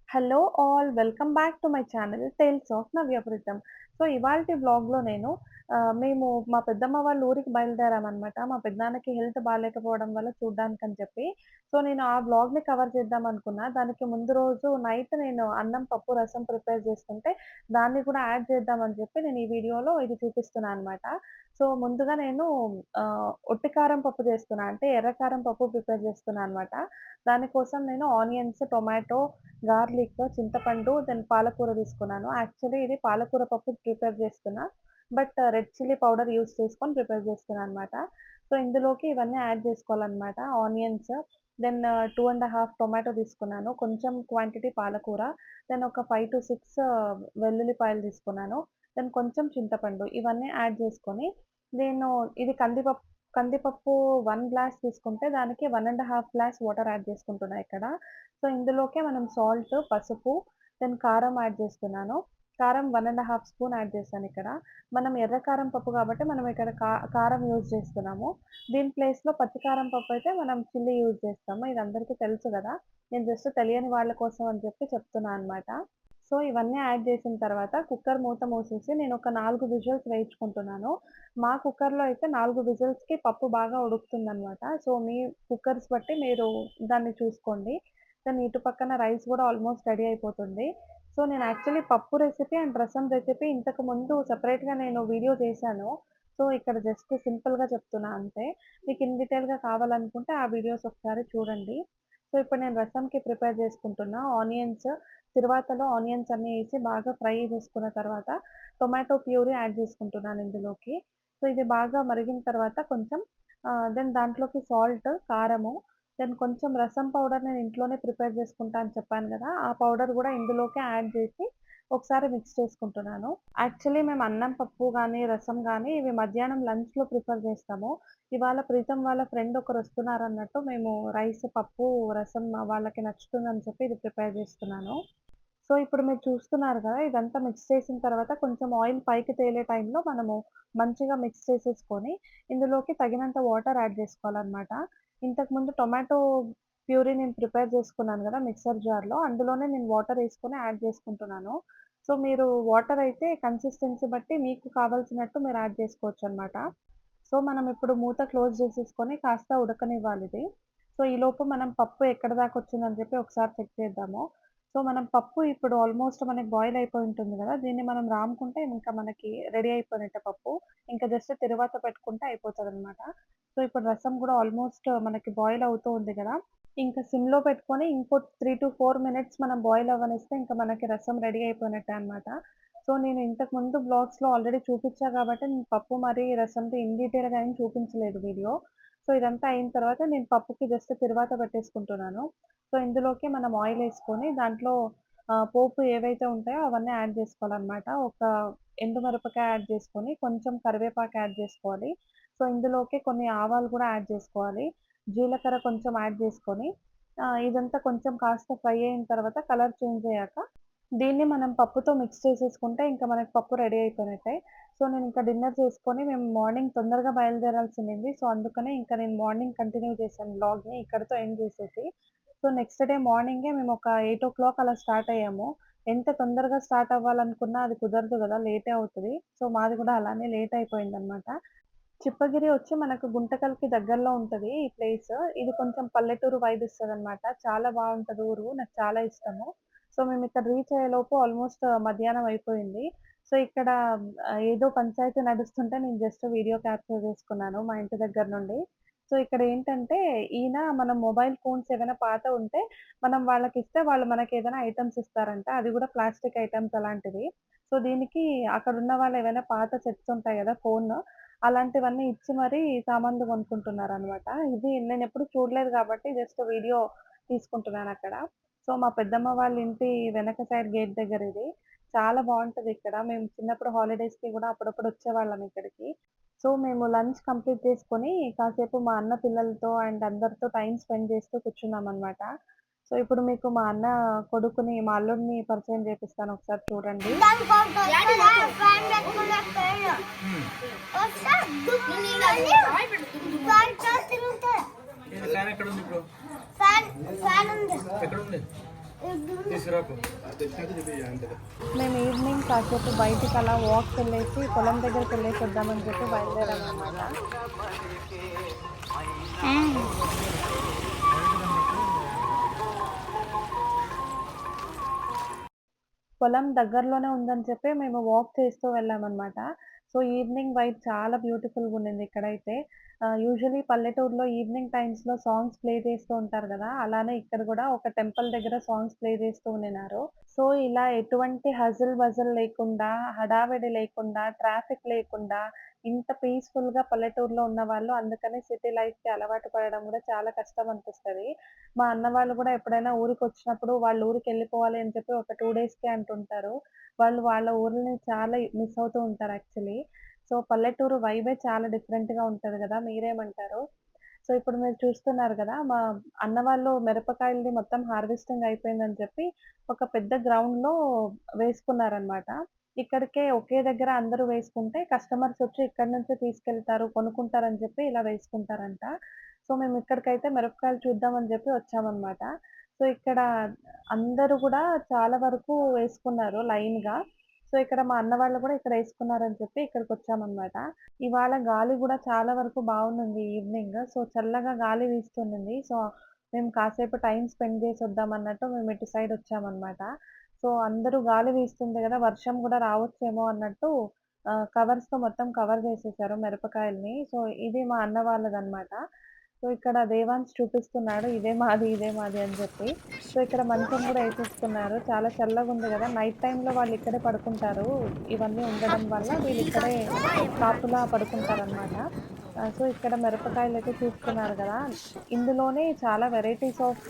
Hello all welcome back to my channel tales of Navyapreetham. So ఇవాల్టి వ్లాగ్‌లో నేను మేము మా పెద్దమ్మ వాళ్ళ ఊరికి బయలుదేరామనమాట. మా పెదనాన్నకి హెల్త్ బాలేకపోవడం వల్ల చూడ్డానికని చెప్పి. సో నేను ఆ వ్లాగ్‌ని కవర్ చేద్దాం అనుకున్నా. దానికి ముందు రోజు నైట్ నేను అన్నం, పప్పు, రసం ప్రిపేర్ చేసుకుంటే దాన్ని కూడా యాడ్ చేద్దామని చెప్పి నేను ఈ వీడియోలో ఇది చూపిస్తున్నా అనమాట. సో ముందుగా నేను ఒట్టి కారం పప్పు చేస్తున్నా. అంటే ఎర్ర కారం పప్పు ప్రిపేర్ చేస్తున్నా అనమాట. దానికోసం నేను ఆనియన్స్, టొమాటో, గార్లిక్, చింతపండు, దెన్ పాలకూర తీసుకున్నాను. యాక్చువల్లీ ఇది పాలకూర పప్పు ప్రిపేర్ చేస్తున్నా. But red chilli powder use చేసుకొని ప్రిపేర్ చేస్తున్నా అనమాట. సో, ఇందులోకి ఇవన్నీ యాడ్ చేసుకోవాలనమాట. ఆనియన్స్, దెన్ 2½ టొమాటో తీసుకున్నాను. కొంచెం క్వాంటిటీ పాలకూర, దెన్ ఒక 5-6 వెల్లుల్లిపాయలు తీసుకున్నాను. దెన్ కొంచెం చింతపండు ఇవన్నీ యాడ్ చేసుకొని, నేను ఇది కందిపప్పు 1 గ్లాస్ తీసుకుంటే దానికి 1½ గ్లాస్ వాటర్ యాడ్ చేసుకుంటున్నా ఇక్కడ. సో, ఇందులోకే మనం సాల్ట్, పసుపు, దెన్ కారం యాడ్ చేస్తున్నాను. కారం 1½ స్పూన్ యాడ్ చేశానిక్కడ. మనం ఎర్ర కారం పప్పు కాబట్టి మనం ఇక్కడ కారం యూజ్ చేస్తున్నాము. దీని ప్లేస్‌లో పచ్చి కారం పప్పు అయితే మనం చిల్లీ యూజ్ చేస్తాము. ఇది అందరికీ తెలుసు గదా! నేను జస్ట్ తెలియని వాళ్ళ కోసం అని చెప్పి చెప్తున్నా అనమాట. సో, ఇవన్నీ యాడ్ చేసిన తర్వాత కుక్కర్ మూత మూసేసి నేనొక 4 విజిల్స్ వేయించుకుంటున్నాను. మా కుక్కర్‌లో అయితే 4 విజిల్స్‌కి పప్పు బాగా ఉడుకుతుందనమాట. సో, మీ కుక్కర్స్ బట్టి మీరు దాన్ని చూసుకోండి. దెన్ ఇటు పక్కన రైస్ గూడా ఆల్‌మోస్ట్ రెడీ అయిపోతుంది. సో, నేను యాక్చువల్లీ పప్పు రెసిపీ అండ్ రసం రెసిపీ ఇంతకు ముందు సెపరేట్‌గా నేను వీడియో చేశాను. సో, ఇక్కడ జస్ట్ సింపుల్‌గా చెప్తున్నా అంతే. మీకు ఇన్ డీటెయిల్‌గా కావాలనుకుంటే ఆ వీడియోస్ ఒకసారి చూడండి. సో, ఇప్పుడు నేను రసంకి ప్రిపేర్ చేసుకుంటున్నా. తిరువాతలో ఆనియన్స్ అన్నీ ఏసి బాగా ఫ్రై చేసుకున్న తర్వాత టొమాటో ప్యూరీ యాడ్ చేసుకుంటున్నాను ఇందులోకి. సో, ఇది బాగా మరిగిన తర్వాత కొంచెం దెన్ దాంట్లోకి సాల్ట్, కారము, దెన్ కొంచెం రసం పౌడర్ నేను ఇంట్లోనే ప్రిపేర్ చేసుకుంటా అని చెప్పాను గదా! ఆ పౌడర్ గూడా ఇందులోకే యాడ్ చేసి ఒకసారి మిక్స్ చేసుకుంటున్నాను. యాక్చువల్లీ మేము అన్నం, పప్పు గానీ, రసం గానీ ఇవి మధ్యాహ్నం లంచ్‌లో ప్రిఫర్ చేస్తాము. ఇవాళ ప్రీతం వాళ్ళ ఫ్రెండ్ ఒకరొస్తున్నారన్నట్టు మేము రైస్, పప్పు, రసం వాళ్ళకి నచ్చుతుందని చెప్పి ఇది ప్రిపేర్ చేస్తున్నాను. సో, ఇప్పుడు మీరు చూస్తున్నారు గదా! ఇదంతా మిక్స్ చేసిన తర్వాత కొంచెం ఆయిల్ పైకి తేలే టైంలో మనము మంచిగా మిక్స్ చేసేసుకొని, ఇందులోకి తగినంత వాటర్ యాడ్ జేసుకోవాలనమాట. ఇంతకుముందు టొమాటో ప్యూరీ నేను ప్రిపేర్ చేసుకున్నాను గదా! మిక్సర్ జార్‌లో, అందులోనే నేను వాటర్ ఏసుకొని యాడ్ చేసుకుంటున్నాను. సో, మీరు వాటర్ అయితే కన్సిస్టెన్సీ బట్టి మీకు కావాల్సినట్టు మీరు యాడ్ చేసుకోవచ్చనమాట. సో, మనం ఇప్పుడు మూత క్లోజ్ చేసేసుకొని కాస్త ఉడకనివ్వాలిది. సో, ఈలోపు మనం పప్పు ఎక్కడి దాకొచ్చిందని చెప్పి ఒకసారి చెక్ చేద్దాము. సో, మనం పప్పు ఇప్పుడు ఆల్‌మోస్ట్ మనకి బాయిల్ అయిపోయి ఉంటుంది గదా! దీన్ని మనం రాముకుంటే ఇంకా మనకి రెడీ అయిపోయినట్టే పప్పు. ఇంకా జస్ట్ తిరువాత పెట్టుకుంటే అయిపోతదనమాట. సో, ఇప్పుడు రసం గూడా ఆల్‌మోస్ట్ మనకి బాయిల్ అవుతూ ఉంది గదా! ఇంకా సిమ్‌లో పెట్టుకొని ఇంకో 3-4 మినిట్స్ మనం బాయిల్ అవ్వనిస్తే ఇంకా మనకి రసం రెడీ అయిపోయినట్టే అనమాట. సో, నేను ఇంతకుముందు వ్లాగ్స్‌లో ఆల్రెడీ చూపిచ్చా గాబట్టి నేను పప్పు మరి రసంది ఇన్ డీటెయిల్‌గా ఏం చూపించలేదు వీడియో. సో, ఇదంతా అయిన తర్వాత నేను పప్పుకి జస్ట్ తిరువాత పెట్టేసుకుంటున్నాను. సో, ఇందులోకి మనం ఆయిలేసుకొని దాంట్లో పోపు ఏవైతే ఉంటాయో అవన్నీ యాడ్ జేసుకోవాలనమాట. ఒక ఎండుమిరపకాయ యాడ్ జేసుకొని, కొంచెం కరివేపాకు యాడ్ జేసుకోవాలి. సో, ఇందులోకి కొన్ని ఆవాలు గూడా యాడ్ జేసుకోవాలి. జీలకర్ర కొంచెం యాడ్ జేసుకొని, ఇదంతా కొంచెం కాస్త ఫ్రై అయిన తర్వాత కలర్ చేంజ్ అయ్యాక దీన్ని మనం పప్పుతో మిక్స్ చేసేసుకుంటే ఇంకా మనకి పప్పు రెడీ అయిపోయినట్టే. సో, నేనింకా డిన్నర్ చేసుకొని మేము మార్నింగ్ తొందరగా బయలుదేరాల్సుండింది. సో, అందుకనే ఇంకా నేను మార్నింగ్ కంటిన్యూ చేశాను వ్లాగ్‌ని ఇక్కడితో ఎండ్ చేసేసి. సో, నెక్స్ట్ డే మార్నింగే మేమొక 8:00 అలా స్టార్ట్ అయ్యాము. ఎంత తొందరగా స్టార్ట్ అవ్వాలనుకున్నా అది కుదరదు గదా! లేటే అవుతది. సో, మాది గూడా అలానే లేట్ అయిపోయిందనమాట. చిప్పగిరి వచ్చి మనకు గుంతకల్‌కి దగ్గరలో ఉంటది ఈ ప్లేస్. ఇది కొంచెం పల్లెటూరు వైబ్ ఇస్తదనమాట. చాలా బావుంటది ఊరు. నాకు చాలా ఇష్టము. సో, మేమిక్కడ రీచ్ అయ్యేలోపు ఆల్‌మోస్ట్ మధ్యాహ్నం అయిపోయింది. సో, ఇక్కడ ఏదో పంచాయతీ నడుస్తుంటే నేను జస్ట్ వీడియో క్యాప్చర్ చేసుకున్నాను మా ఇంటి దగ్గర నుండి. సో, ఇక్కడేంటంటే ఈయన మన మొబైల్ ఫోన్స్ ఏవైనా పాతవుంటే మనం వాళ్ళకిస్తే వాళ్ళు మనకేదైనా ఐటెమ్స్ ఇస్తారంట. అది గూడా ప్లాస్టిక్ ఐటెమ్స్ అలాంటివి. సో, దీనికి అక్కడున్న వాళ్ళు ఏవైనా పాత సెట్స్ ఉంటాయి గదా! అలాంటివన్నీ ఇచ్చి మరీ సామాన్లు కొనుక్కుంటున్నారనమాట. ఇది నేనెప్పుడు చూడలేదు గాబట్టి జస్ట్ వీడియో తీసుకుంటున్నానక్కడ. సో, మా పెద్దమ్మ వాళ్ళ ఇంటి వెనక సైడ్ గేట్ దగ్గర ఇది. చాలా బావుంటదిక్కడ. మేము చిన్నప్పుడు హాలిడేస్‌కి గూడా అప్పుడప్పుడు వచ్చేవాళ్ళం ఇక్కడికి. సో, మేము లంచ్ కంప్లీట్ చేసుకొని కాసేపు మా అన్న పిల్లలతో అండ్ అందరితో టైమ్ స్పెండ్ చేస్తూ కూర్చున్నామనమాట. సో, ఇప్పుడు మీకు మా అన్న కొడుకుని, మా అల్లుడిని పరిచయం చేపిస్తాను ఒకసారి చూడండి. ఫ్యాన్ ఎక్కడ ఉంది ఇప్పుడు? ఫ్యాన్ ఉంది. ఎక్కడ ఉంది? తీసుకురాపో. తెచ్చినాక చూపియ్యి అంతే. మేము ఈవినింగ్ కాసేపు బయటికలా వాక్‌కెళ్ళేసి, పొలం దగ్గరికెళ్ళేసొద్దామని చెప్పి బయలుదేరామనమాట. హ్మ్. పొలం దగ్గరలోనే ఉందని చెప్పి మేము వాక్ చేస్తూ వెళ్ళామనమాట. సో, ఈవినింగ్ వైబ్ చాలా బ్యూటిఫుల్‌గుండింది ఇక్కడైతే. యూజువల్లీ పల్లెటూరులో ఈవినింగ్ టైమ్స్‌లో సాంగ్స్ ప్లే చేస్తూ ఉంటారు గదా! అలానే ఇక్కడ గూడా ఒక టెంపుల్ దగ్గర సాంగ్స్ ప్లే చేస్తూ ఉండినారు. సో, ఇలా ఎటువంటి హజిల్ బజిల్ లేకుండా, హడావిడి లేకుండా, ట్రాఫిక్ లేకుండా, ఇంత పీస్‌ఫుల్‌గా పల్లెటూరులో ఉన్నవాళ్ళు అందుకని సిటీ లైఫ్‌కి అలవాటు పడడం గూడా చాలా కష్టం అనిపిస్తది. మా అన్న వాళ్ళు గూడా ఎప్పుడైనా ఊరికొచ్చినప్పుడు వాళ్ళ ఊరికెళ్ళిపోవాలి అని చెప్పి ఒక 2 డేస్‌కే అంటుంటారు. వాళ్ళు వాళ్ళ ఊరిని చాలా మిస్ అవుతూ ఉంటారు యాక్చువల్లీ. సో, పల్లెటూరు వైబే చాలా డిఫరెంట్‌గా ఉంటది గదా! మీరేమంటారు? సో, ఇప్పుడు మీరు చూస్తున్నారు గదా! మా అన్న వాళ్ళు మిరపకాయలది మొత్తం హార్వెస్టింగ్ అయిపోయిందని చెప్పి ఒక పెద్ద గ్రౌండ్‌లో వేసుకున్నారనమాట. ఇక్కడికే ఒకే దగ్గర అందరూ వేసుకుంటే కస్టమర్స్ వచ్చి ఇక్కడి నుంచే తీసుకెళ్తారు, కొనుక్కుంటారని చెప్పి ఇలా వేసుకుంటారంట. సో, మేము ఇక్కడికైతే మిరపకాయలు చూద్దామని చెప్పి వచ్చామనమాట. సో, ఇక్కడ అందరూ గూడా చాలా వరకు వేసుకున్నారు లైన్‌గా. సో, ఇక్కడ మా అన్న వాళ్ళు గూడా ఇక్కడేసుకున్నారని చెప్పి ఇక్కడికొచ్చామనమాట. ఇవాళ గాలి గూడా చాలా వరకు బావుందండి ఈవినింగ్. సో, చల్లగా గాలి వీస్తుండింది. సో, మేము కాసేపు టైమ్ స్పెండ్ జేసొద్దామన్నట్టు మేము ఇటు సైడొచ్చామనమాట. సో, అందరూ గాలి వీస్తుంది గదా! వర్షం గూడా రావచ్చేమో అన్నట్టు కవర్స్‌తో మొత్తం కవర్ జేసేసారు మిరపకాయలని. సో, ఇది మా అన్న వాళ్ళదనమాట. సో, ఇక్కడ దేవాన్ష్ చూపిస్తున్నాడు. ఇదే మాది, ఇదే మాది అని జెప్పి. సో, ఇక్కడ మంచం గూడా యేసేసుకున్నారు. చాలా చల్లగుంది గదా! నైట్ టైమ్‌లో వాళ్ళిక్కడే పడుకుంటారు. ఇవన్నీ ఉండడం వల్ల వీళ్ళిక్కడే కాపులా పడుకుంటారనమాట. సో, ఇక్కడ మిరపకాయలైతే చూస్తున్నారు గదా! ఇందులోనే చాలా వెరైటీస్ ఆఫ్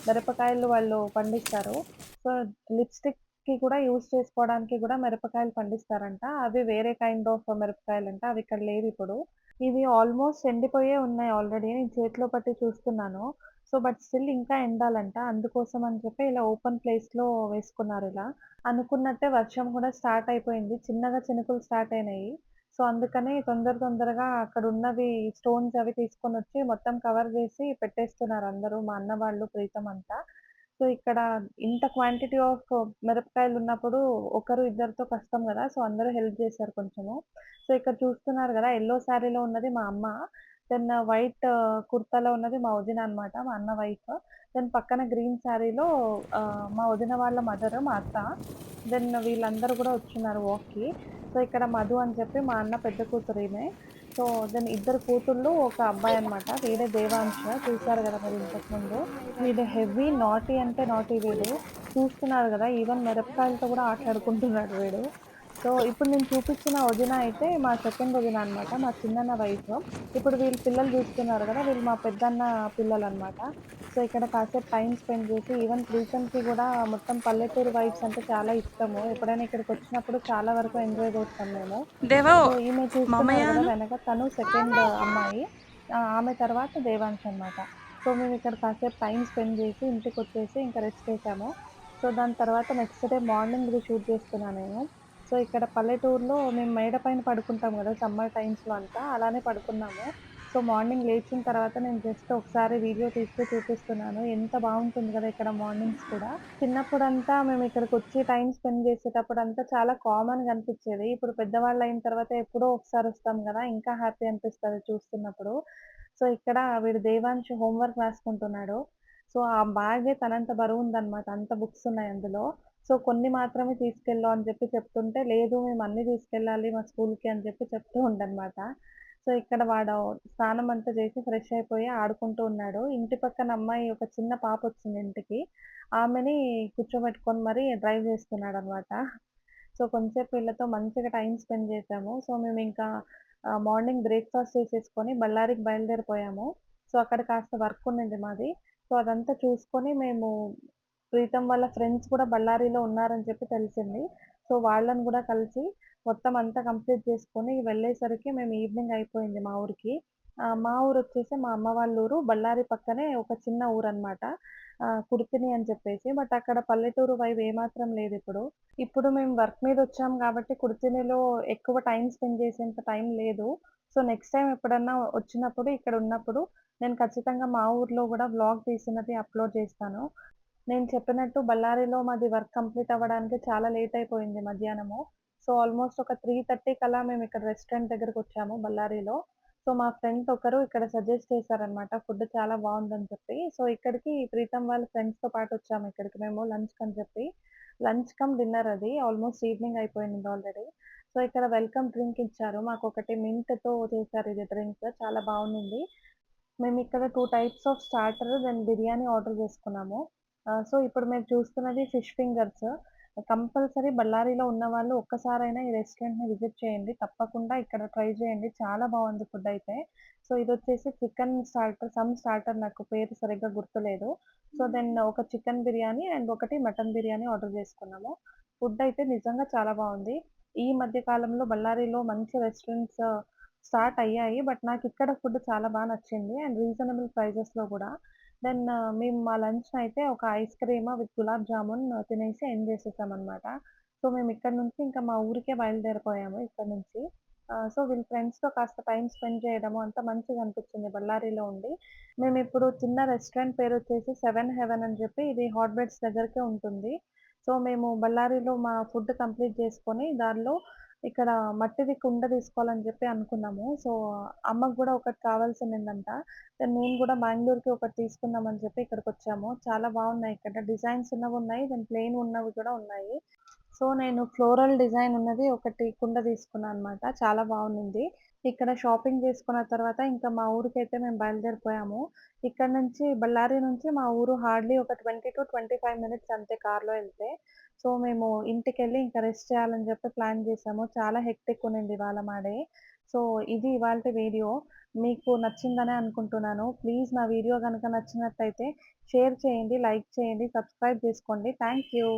మిరపకాయలు వాళ్ళు పండిస్తారు. సో, లిప్‌స్టిక్‌కి కూడా యూజ్ చేసుకోవడానికి గూడా మిరపకాయలు పండిస్తారంట. అవి వేరే కైండ్ ఆఫ్ మిరపకాయలంట. అవిక్కడ లేవిప్పుడు. ఇవి ఆల్‌మోస్ట్ ఎండిపోయే ఉన్నాయి ఆల్రెడీ. నేను చేతిలో పట్టి చూస్తున్నాను. సో, బట్ స్టిల్ ఇంకా ఎండాలంట. అందుకోసం అని చెప్పి ఇలా ఓపెన్ ప్లేస్‌లో వేసుకున్నారిలా. అనుకున్నట్టే వర్షం గూడా స్టార్ట్ అయిపోయింది. చిన్నగా చినుకులు స్టార్ట్ అయినాయి. సో, అందుకని తొందరగా అక్కడున్నవి స్టోన్స్ అవి తీసుకొనొచ్చి మొత్తం కవర్ జేసి పెట్టేస్తున్నారందరూ. మా అన్న వాళ్ళు, ప్రీతం అంతా. సో, ఇక్కడ ఇంత క్వాంటిటీ ఆఫ్ మిరపకాయలున్నప్పుడు ఒకరు, ఇద్దరితో కష్టం గదా! సో, అందరూ హెల్ప్ జేశారు కొంచెము. సో, ఇక్కడ చూస్తున్నారు గదా! యెల్లో శారీలో ఉన్నది మా అమ్మ. దెన్ వైట్ కుర్తాలో ఉన్నది మా వదిన అనమాట. మా అన్న వైఫ్. దెన్ పక్కన గ్రీన్ శారీలో మా వదిన వాళ్ళ మదర్, మా అత్త. దెన్ వీళ్ళందరూ గూడా వచ్చున్నారు వాక్‌కి. సో, ఇక్కడ మధు అని చెప్పి మా అన్న పెద్ద కూతురు ఈమె. సో, దెన్ ఇద్దరు కూతుళ్ళు, ఒక అబ్బాయన్నమాట. వీడే దేవాంష్ చూసారు గదా మీరు ఇంతకుముందు. వీడు హెవీ నాటీ అంటే నాటీ వీడు. చూస్తున్నారు గదా! ఈవెన్ మిరపకాయలతో గూడా ఆటాడుకుంటున్నాడు వీడు. సో, ఇప్పుడు నేను చూపిచ్చిన వదిన అయితే మా సెకండ్ వదిన అనమాట. మా చిన్నన్న వైఫ్. ఇప్పుడు వీళ్ళు పిల్లలు జూస్తున్నారు గదా! వీళ్ళు మా పెద్దన్న పిల్లలనమాట. సో, ఇక్కడ కాసేపు టైమ్ స్పెండ్ జేసి ఈవెన్ ప్రీతమ్‌కి గూడా మొత్తం పల్లెటూరు వైబ్స్ అంటే చాలా ఇష్టము. ఎప్పుడైనా ఇక్కడికొచ్చినప్పుడు చాలా వరకు ఎంజాయ్ జేస్తాం మేము. దేవో సో, ఈమె చూస్తున్నారు గదా! మామయ్యను వెనక తను సెకండ్ అమ్మాయి. ఆమె తర్వాత దేవాంష్ అనమాట. సో, మేమిక్కడ కాసేపు టైమ్ స్పెండ్ జేసి ఇంటికొచ్చేసి ఇంక రెస్ట్ చేశాము. సో, దాని తర్వాత నెక్స్ట్ డే మార్నింగ్‌ది షూట్ చేస్తున్నా నేను. సో, ఇక్కడ పల్లెటూరులో మేము మేడ పైన పడుకుంటాం గదా! సమ్మర్ టైమ్స్‌లో అంతా అలానే పడుకున్నాము. సో, మార్నింగ్ లేచిన తర్వాత నేను జస్ట్ ఒకసారి వీడియో తీస్తూ చూపిస్తున్నాను. ఎంత బావుంటుంది గదా! ఇక్కడ మార్నింగ్స్ కూడా. చిన్నప్పుడంతా మేమిక్కడికొచ్చి టైమ్ స్పెండ్ చేసేటప్పుడంతా చాలా కామన్‌గా అనిపిచ్చేది. ఇప్పుడు పెద్దవాళ్ళయిన తర్వాత ఎప్పుడో ఒకసారొస్తాం గదా! ఇంకా హ్యాపీ అనిపిస్తది చూస్తున్నప్పుడు. సో, ఇక్కడ వీడు దేవాంష్ హోంవర్క్ రాసుకుంటున్నాడు. సో, ఆ బ్యాగే తనంత బరువుందనమాట. అంత బుక్స్ ఉన్నాయి అందులో. సో, కొన్ని మాత్రమే తీసుకెళ్ళు అని చెప్పి చెప్తుంటే, లేదు మేము అన్నీ తీసుకెళ్ళాలి మా స్కూల్‌కి అని చెప్పి చెప్తూ ఉండనమాట. సో, ఇక్కడ వాడు స్నానం అంతా చేసి ఫ్రెష్ అయిపోయి ఆడుకుంటూ ఉన్నాడు. ఇంటి పక్కన అమ్మాయి ఒక చిన్న పాపొచ్చింది ఇంటికి. ఆమెని కూర్చోబెట్టుకొని మరి డ్రైవ్ చేస్తున్నాడనమాట. సో, కొంసేపు వీళ్ళతో మంచిగా టైమ్ స్పెండ్ చేశాము. సో, మేమింకా మార్నింగ్ బ్రేక్‌ఫాస్ట్ చేసేసుకొని బళ్ళారికి బయలుదేరిపోయాము. సో, అక్కడ కాస్త వర్క్ ఉండింది మాది. సో, అదంతా చూసుకొని మేము ప్రీతం వాళ్ళ ఫ్రెండ్స్ కూడా బళ్ళారిలో ఉన్నారని చెప్పి తెలిసింది. సో, వాళ్ళని గూడా కలిసి మొత్తం అంతా కంప్లీట్ చేసుకొని వెళ్ళేసరికి మేము ఈవినింగ్ అయిపోయింది మా ఊరికి. మా ఊరొచ్చేసి మా అమ్మ వాళ్ళ ఊరు బళ్ళారి పక్కనే ఒక చిన్న ఊరనమాట. కుడితిని అని చెప్పేసి. బట్ అక్కడ పల్లెటూరు వైబ్ ఏమాత్రం లేదిప్పుడు. ఇప్పుడు మేము వర్క్ మీదొచ్చాం గాబట్టి కుర్తినిలో ఎక్కువ టైమ్ స్పెండ్ చేసేంత టైం లేదు. సో, నెక్స్ట్ టైమ్ ఎప్పుడన్నా వచ్చినప్పుడు ఇక్కడున్నప్పుడు నేను ఖచ్చితంగా మా ఊర్లో గూడా వ్లాగ్ తీసినది అప్‌లోడ్ చేస్తాను. నేను చెప్పినట్టు బళ్ళారిలో మాది వర్క్ కంప్లీట్ అవ్వడానికి చాలా లేట్ అయిపోయింది మధ్యాహ్నము. సో, ఆల్‌మోస్ట్ ఒక 3:30 కల్లా మేము ఇక్కడ రెస్టారెంట్ దగ్గరకొచ్చాము బళ్ళారిలో. సో, మా ఫ్రెండ్ ఒకరు ఇక్కడ సజెస్ట్ చేశారనమాట. ఫుడ్ చాలా బావుందని చెప్పి. సో, ఇక్కడికి ప్రీతం వాళ్ళ ఫ్రెండ్స్‌తో పాటొచ్చాము ఇక్కడికి మేము లంచ్‌కని చెప్పి. లంచ్ కమ్ డిన్నర్ అది. ఆల్‌మోస్ట్ ఈవినింగ్ అయిపోయింది ఆల్రెడీ. సో, ఇక్కడ వెల్కమ్ డ్రింక్ ఇచ్చారు. మాకొకటి మింట్‌తో చేశారు ఇది డ్రింక్. చాలా బావుండింది. మేమిక్కడ 2 types of starter then biryani order చేసుకున్నాము. సో, ఇప్పుడు మీరు చూస్తున్నది ఫిష్ ఫింగర్స్. కంపల్సరీ బళ్ళారిలో ఉన్నవాళ్ళు ఒక్కసారైనా ఈ రెస్టారెంట్‌ని విజిట్ చేయండి. తప్పకుండా ఇక్కడ ట్రై చేయండి. చాలా బావుంది ఫుడ్డయితే. సో, ఇదొచ్చేసి చికెన్ స్టార్టర్ స్టార్టర్ నాకు పేరు సరిగ్గా గుర్తులేదు. సో, దెన్ ఒక చికెన్ బిర్యానీ అండ్ ఒకటి మటన్ బిర్యానీ ఆర్డర్ చేసుకున్నాము. ఫుడ్డయితే నిజంగా చాలా బావుంది. ఈ మధ్య కాలంలో బళ్ళారిలో మంచి రెస్టారెంట్స్ స్టార్ట్ అయ్యాయి. బట్ నాకిక్కడ ఫుడ్ చాలా నచ్చింది. అండ్ రీజనబుల్ ప్రైజెస్‌లో గూడా. దెన్ మేము మా లంచ్‌నయితే ఒక ice cream with gulab jamun తినేసి ఎండ్ చేసేసామనమాట. సో, మేమిక్కడి నుంచి ఇంకా మా ఊరికే బయలుదేరిపోయాము ఇక్కడి నుంచి. సో, వీళ్ళ ఫ్రెండ్స్‌తో కాస్త టైమ్ స్పెండ్ చేయడము అంతా మంచిగనిపిచ్చింది బళ్ళారిలో ఉండి. మేమిప్పుడు చిన్న రెస్టారెంట్ పేరొచ్చేసి 7 హెవెన్ అని చెప్పి ఇది హాట్ బెడ్స్ దగ్గరికే ఉంటుంది. సో, మేము బళ్ళారిలో మా ఫుడ్ కంప్లీట్ చేసుకొని దారిలో ఇక్కడ మట్టిది కుండ తీసుకోవాలని చెప్పి అనుకున్నాము. సో, అమ్మకు గూడా ఒకటి కావాల్సిందేందంట. నేను గూడా బెంగుళూరుకి ఒకటి తీసుకుందామని చెప్పి ఇక్కడికొచ్చాము. చాలా బావున్నాయి ఇక్కడ. డిజైన్స్ ఉన్నవున్నాయి. దెన్ ప్లెయిన్ ఉన్నవి కూడా ఉన్నాయి. సో, నేను ఫ్లోరల్ డిజైన్ ఉన్నది ఒకటి కుండ తీసుకున్నా అనమాట. చాలా బావుండింది. ఇక్కడ షాపింగ్ చేసుకున్న తర్వాత ఇంకా మా ఊరికైతే మేము బయలుదేరిపోయాము. ఇక్కడ నుంచి బళ్ళారి నుంచి మా ఊరు హార్డ్‌లీ ఒక 20-25 మినిట్స్ అంతే కార్‌లో ఎళ్తే. సో, మేము ఇంటికెళ్ళి ఇంకా రెస్ట్ చేయాలని చెప్పి ప్లాన్ చేసాము. చాలా హెక్టిక్ ఉన్నింది ఇవాళ మా డే. సో, ఇది ఇవాల్టి వీడియో. మీకు నచ్చిందనే అనుకుంటున్నాను. ప్లీజ్ నా వీడియో గనక నచ్చినట్టయితే షేర్ చేయండి, లైక్ చేయండి, సబ్స్క్రైబ్ చేసుకోండి. Thank you.